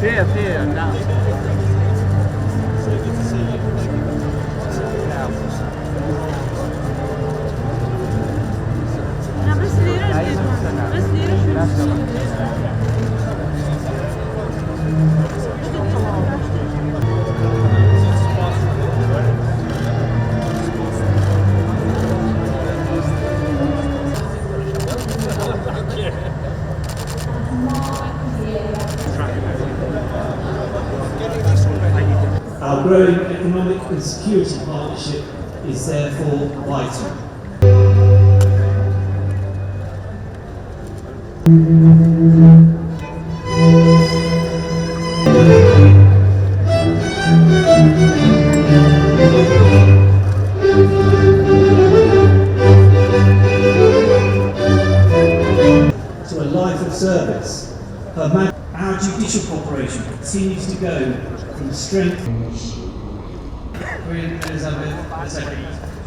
Here, now. Our growing economic and security partnership is therefore vital. To a life of service, our judicial cooperation continues to go from strength. Queen Elizabeth II.